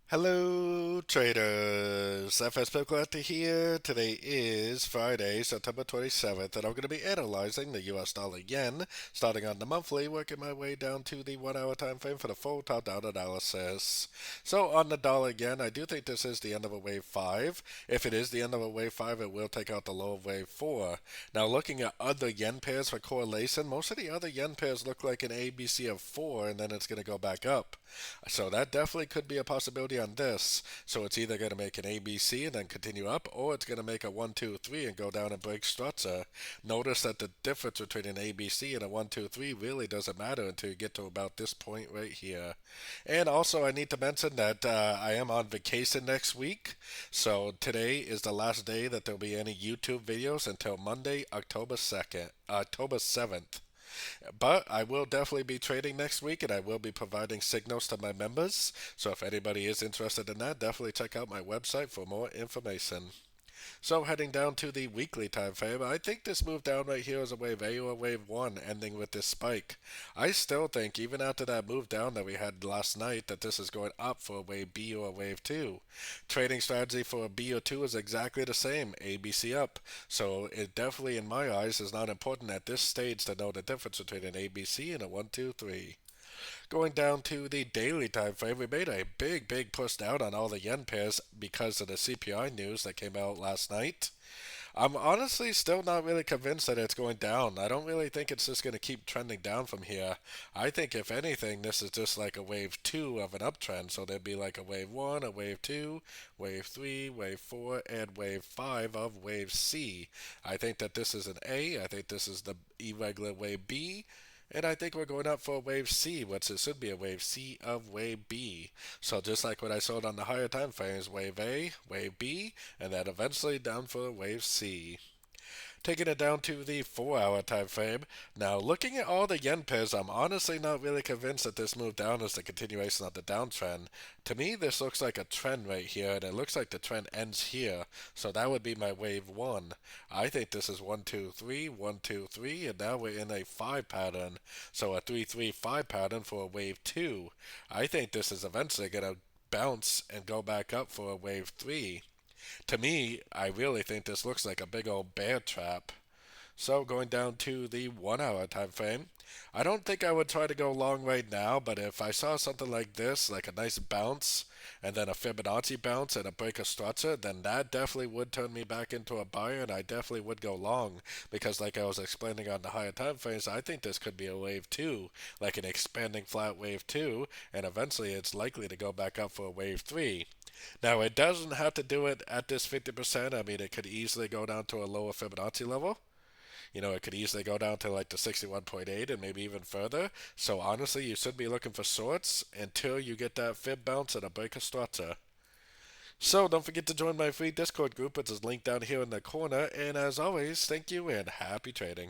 Hello, traders. FX Pip Collector here. Today is Friday, September 27th, and I'm going to be analyzing the US dollar yen, starting on the monthly, working my way down to the 1 hour time frame for the full top down analysis. So, on the dollar yen, I do think this is the end of a wave 5. If it is the end of a wave 5, it will take out the low of wave 4. Now, looking at other yen pairs for correlation, most of the other yen pairs look like an ABC of 4, and then it's going to go back up. So that definitely could be a possibility on this. So it's either going to make an ABC and then continue up, or it's going to make a 1, 2, 3 and go down and break structure. Notice that the difference between an ABC and a 1, 2, 3 really doesn't matter until you get to about this point right here. And also, I need to mention that I am on vacation next week. So today is the last day that there'll be any YouTube videos until Monday, October 7th. But I will definitely be trading next week and I will be providing signals to my members. So if anybody is interested in that, definitely check out my website for more information. So heading down to the weekly time frame, I think this move down right here is a wave A or a wave 1 ending with this spike. I still think even after that move down that we had last night that this is going up for a wave B or a wave 2. Trading strategy for a B or 2 is exactly the same, ABC up. So it definitely in my eyes is not important at this stage to know the difference between an ABC and a 1, 2, 3. Going down to the daily time frame, we made a big push down on all the yen pairs because of the CPI news that came out last night. I'm honestly still not really convinced that it's going down. I don't really think it's just going to keep trending down from here. I think if anything, this is just like a wave 2 of an uptrend. So there'd be like a wave 1, a wave 2, wave 3, wave 4, and wave 5 of wave C. I think that this is an A. I think this is the irregular wave B. And I think we're going up for a wave C, which it should be a wave C of wave B. So just like what I showed on the higher time frames, wave A, wave B, and then eventually down for wave C. Taking it down to the 4 hour time frame. Now, looking at all the yen pairs, I'm honestly not really convinced that this move down is the continuation of the downtrend. To me, this looks like a trend right here, and it looks like the trend ends here. So that would be my wave 1. I think this is 1, 2, 3, 1, 2, 3, and now we're in a 5 pattern. So a 3, 3, 5 pattern for a wave 2. I think this is eventually going to bounce and go back up for a wave 3. To me, I really think this looks like a big old bear trap. So going down to the 1 hour time frame, I don't think I would try to go long right now, but if I saw something like this, like a nice bounce, and then a Fibonacci bounce and a break of structure, then that definitely would turn me back into a buyer, and I definitely would go long, because like I was explaining on the higher time frames, I think this could be a wave 2, like an expanding flat wave 2, and eventually it's likely to go back up for a wave 3. Now, it doesn't have to do it at this 50%. I mean, it could easily go down to a lower Fibonacci level. It could easily go down to like the 61.8 and maybe even further. So, honestly, you should be looking for shorts until you get that fib bounce and a break of structure. So, don't forget to join my free Discord group, which is linked down here in the corner. And as always, thank you and happy trading.